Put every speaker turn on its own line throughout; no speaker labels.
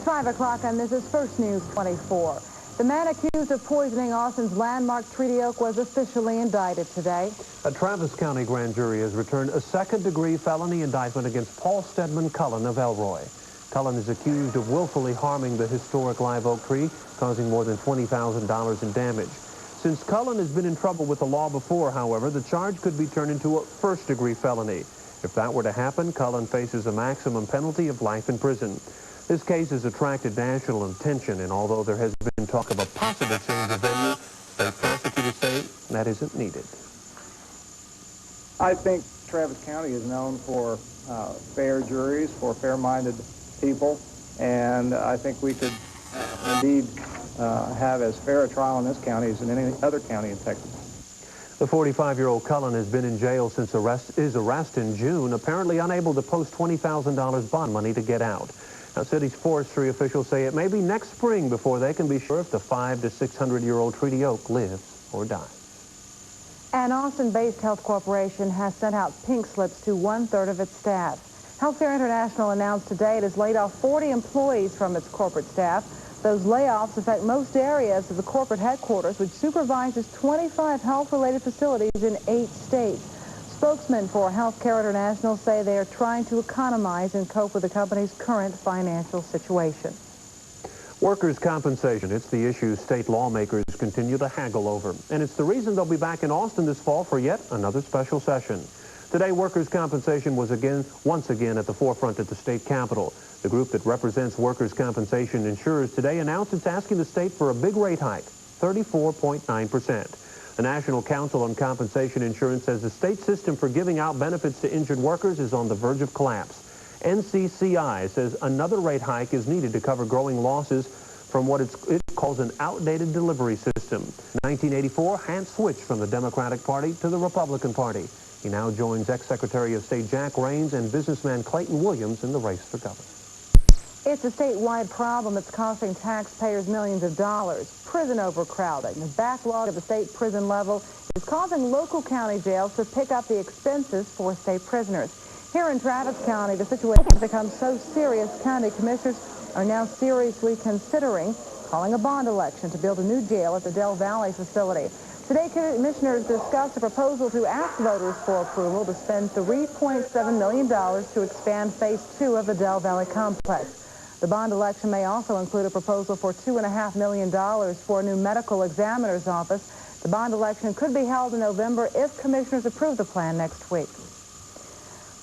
5 o'clock, and this is First News 24. The man accused of poisoning Austin's landmark Treaty Oak was officially indicted today.
A Travis County grand jury has returned a second-degree felony indictment against Paul Stedman Cullen of Elroy. Cullen is accused of willfully harming the historic live oak tree, causing more than $20,000 in damage. Since Cullen has been in trouble with the law before, however, the charge could be turned into a first-degree felony. If that were to happen, Cullen faces a maximum penalty of life in prison. This case has attracted national attention, and although there has been talk of a possible change of venue, state prosecutors say that isn't needed.
I think Travis County is known for fair juries, for fair-minded people, and I think we could indeed have as fair a trial in this county as in any other county in Texas.
The 45-year-old Cullen has been in jail since his arrest in June, apparently unable to post $20,000 bond money to get out. Now, city's forestry officials say it may be next spring before they can be sure if the 500 to 600-year-old Treaty Oak lives or dies.
An Austin-based health corporation has sent out pink slips to one-third of its staff. Healthcare International announced today it has laid off 40 employees from its corporate staff. Those layoffs affect most areas of the corporate headquarters, which supervises 25 health-related facilities in 8 states. Spokesmen for Healthcare International say they are trying to economize and cope with the company's current financial situation.
Workers' compensation, it's the issue state lawmakers continue to haggle over. And it's the reason they'll be back in Austin this fall for yet another special session. Today, workers' compensation was once again at the forefront at the state capitol. The group that represents workers' compensation insurers today announced it's asking the state for a big rate hike, 34.9%. The National Council on Compensation Insurance says the state system for giving out benefits to injured workers is on the verge of collapse. NCCI says another rate hike is needed to cover growing losses from what it calls an outdated delivery system. In 1984, Hans switched from the Democratic Party to the Republican Party. He now joins ex-Secretary of State Jack Raines and businessman Clayton Williams in the race for governor.
It's a statewide problem that's costing taxpayers millions of dollars. Prison overcrowding. The backlog at the state prison level is causing local county jails to pick up the expenses for state prisoners. Here in Travis County, the situation has become so serious, county commissioners are now seriously considering calling a bond election to build a new jail at the Del Valley facility. Today, commissioners discussed a proposal to ask voters for approval to spend $3.7 million to expand Phase 2 of the Del Valley complex. The bond election may also include a proposal for $2.5 million for a new medical examiner's office. The bond election could be held in November if commissioners approve the plan next week.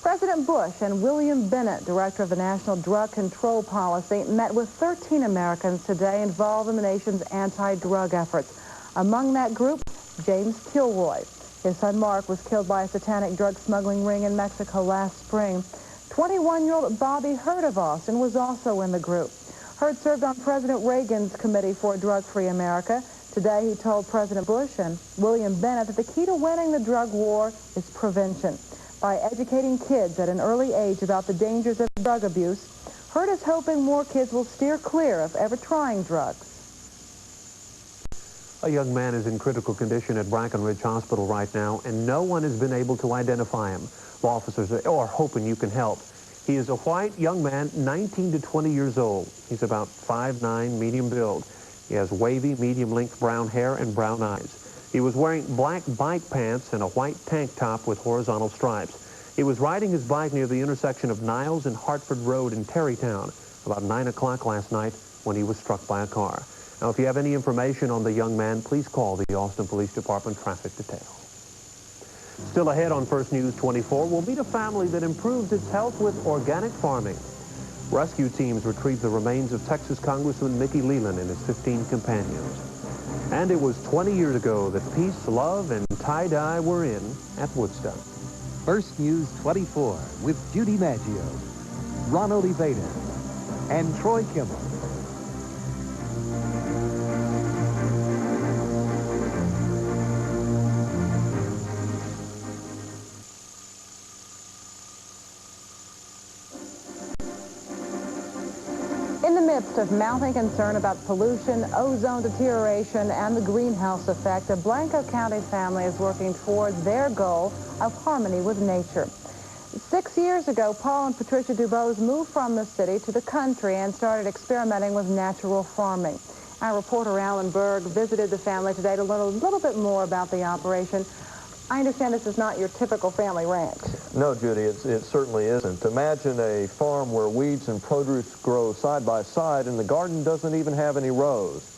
President Bush and William Bennett, director of the National Drug Control Policy, met with 13 Americans today involved in the nation's anti-drug efforts. Among that group, James Kilroy. His son Mark was killed by a satanic drug smuggling ring in Mexico last spring. 21-year-old Bobby Hurd of Austin was also in the group. Hurd served on President Reagan's Committee for Drug-Free America. Today, he told President Bush and William Bennett that the key to winning the drug war is prevention. By educating kids at an early age about the dangers of drug abuse, Hurd is hoping more kids will steer clear of ever trying drugs.
A young man is in critical condition at Brackenridge Hospital right now, and no one has been able to identify him. Law officers are hoping you can help. He is a white young man, 19 to 20 years old. He's about 5'9", medium build. He has wavy, medium-length brown hair and brown eyes. He was wearing black bike pants and a white tank top with horizontal stripes. He was riding his bike near the intersection of Niles and Hartford Road in Terrytown about 9 o'clock last night when he was struck by a car. Now, if you have any information on the young man, please call the Austin Police Department Traffic Detail. Still ahead on First News 24, we'll meet a family that improves its health with organic farming. Rescue teams retrieved the remains of Texas Congressman Mickey Leland and his 15 companions. And it was 20 years ago that peace, love, and tie-dye were in at Woodstock.
First News 24 with Judy Maggio, Ron Oliveira, and Troy Kimmel.
In the midst of mounting concern about pollution, ozone deterioration, and the greenhouse effect, a Blanco County family is working towards their goal of harmony with nature. 6 years ago, Paul and Patricia DuBose moved from the city to the country and started experimenting with natural farming. Our reporter Alan Berg visited the family today to learn a little bit more about the operation. I understand this is not your typical family ranch.
No, Judy, it certainly isn't. Imagine a farm where weeds and produce grow side by side and the garden doesn't even have any rows.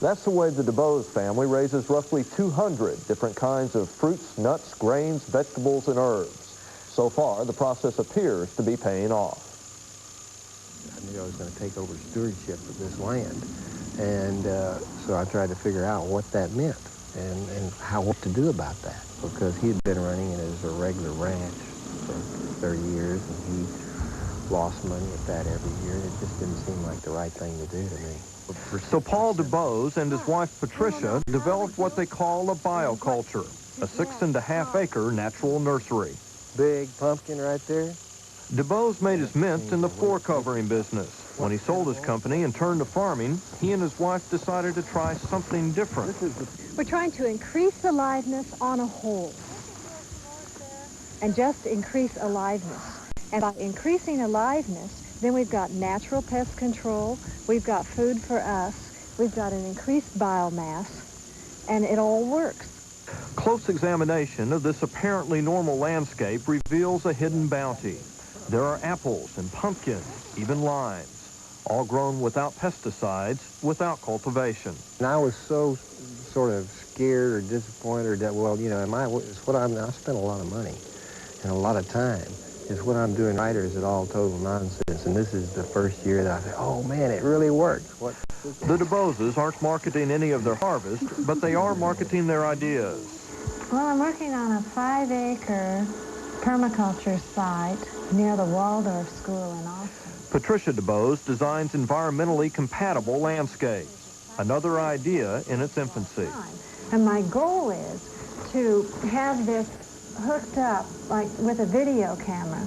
That's the way the DuBose family raises roughly 200 different kinds of fruits, nuts, grains, vegetables, and herbs. So far, the process appears to be paying off.
I knew I was going to take over stewardship of this land, and so I tried to figure out what that meant and what to do about that, because he'd been running it as a regular ranch for 30 years, and he lost money at that every year, and it just didn't seem like the right thing to do to me.
So Paul DuBose and his wife Patricia developed what they call a bioculture, a 6.5-acre natural nursery.
Big pumpkin right there.
DuBose made his mint in the floor covering business. When he sold his company and turned to farming, he and his wife decided to try something different.
We're trying to increase aliveness on a whole, and just increase aliveness. And by increasing aliveness, then we've got natural pest control, we've got food for us, we've got an increased biomass, and it all works.
Close examination of this apparently normal landscape reveals a hidden bounty. There are apples and pumpkins, even limes, all grown without pesticides, without cultivation.
And I was so sort of scared or disappointed, or that, well, you know, I spent a lot of money and a lot of time. Is what I'm doing right, or is it all total nonsense? And this is the first year that I said, oh man, it really works.
The DuBoses aren't marketing any of their harvest, but they are marketing their ideas.
Well, I'm working on a 5-acre permaculture site near the Waldorf School in Austin.
Patricia DuBose designs environmentally compatible landscapes, another idea in its infancy.
And my goal is to have this hooked up like with a video camera,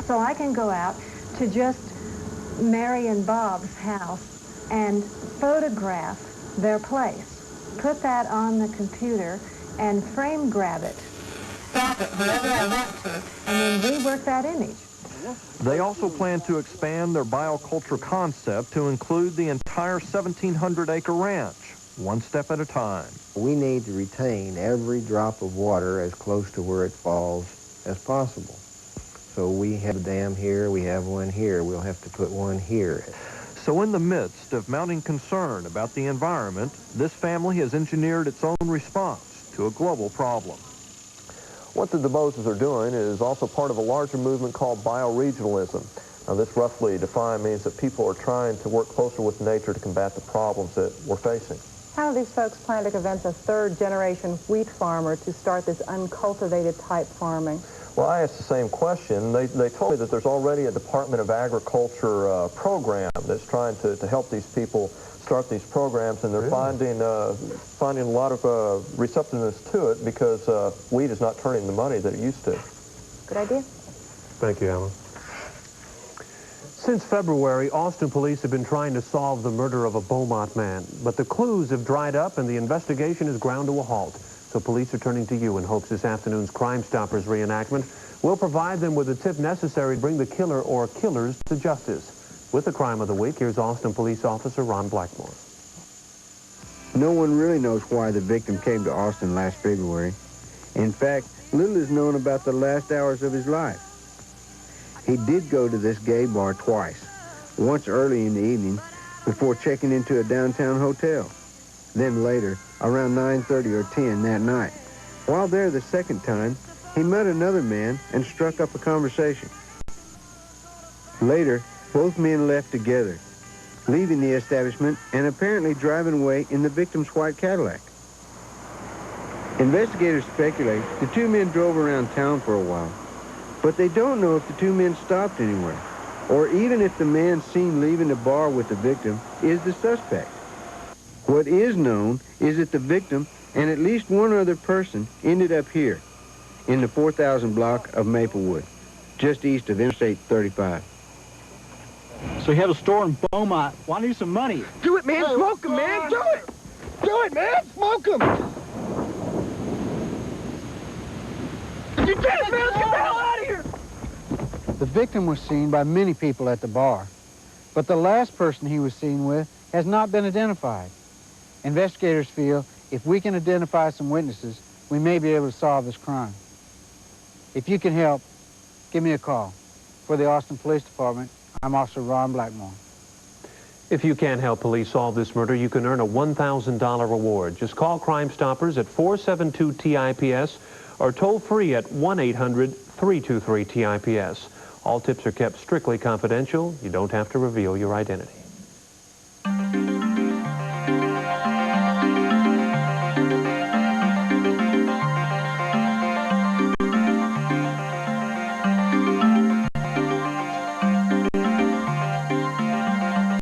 so I can go out to just Mary and Bob's house and photograph their place, put that on the computer and frame grab it, stop it wherever I want to, and then rework that image.
They also plan to expand their bioculture concept to include the entire 1,700-acre ranch, one step at a time.
We need to retain every drop of water as close to where it falls as possible. So we have a dam here, we have one here, we'll have to put one here.
So in the midst of mounting concern about the environment, this family has engineered its own response to a global problem.
What the DuBoses are doing is also part of a larger movement called bioregionalism. Now, this roughly defined means that people are trying to work closer with nature to combat the problems that we're facing.
How do these folks plan to convince a third-generation wheat farmer to start this uncultivated type farming?
Well, I asked the same question. They told me that there's already a Department of Agriculture program that's trying to help these people start these programs, and they're finding a lot of receptiveness to it because wheat is not turning the money that it used to.
Good idea.
Thank you, Alan. Since February, Austin police have been trying to solve the murder of a Beaumont man, but the clues have dried up and the investigation has ground to a halt. So police are turning to you in hopes this afternoon's Crime Stoppers reenactment will provide them with the tip necessary to bring the killer or killers to justice. With the Crime of the Week, here's Austin Police Officer Ron Blackmore.
No one really knows why the victim came to Austin last February. In fact, little is known about the last hours of his life. He did go to this gay bar twice, once early in the evening before checking into a downtown hotel, then later around 9:30 or 10 that night. While there the second time, he met another man and struck up a conversation. Later, both men left together, leaving the establishment and apparently driving away in the victim's white Cadillac. Investigators speculate the two men drove around town for a while, but they don't know if the two men stopped anywhere, or even if the man seen leaving the bar with the victim is the suspect. What is known is that the victim and at least one other person ended up here, in the 4000 block of Maplewood, just east of Interstate 35.
So you have a store in Beaumont. Why need some money?
Do it, man! Smoke him, man! Do it! Do it, man! Smoke him! You did it, man! Let's get the hell out of here!
victim was seen by many people at the bar, but the last person he was seen with has not been identified. Investigators feel if we can identify some witnesses, we may be able to solve this crime. If you can help, give me a call. For the Austin Police Department, I'm Officer Ron Blackmore.
If you can help police solve this murder, you can earn a $1,000 reward. Just call Crime Stoppers at 472-TIPS or toll free at 1-800-323-TIPS. All tips are kept strictly confidential. You don't have to reveal your identity.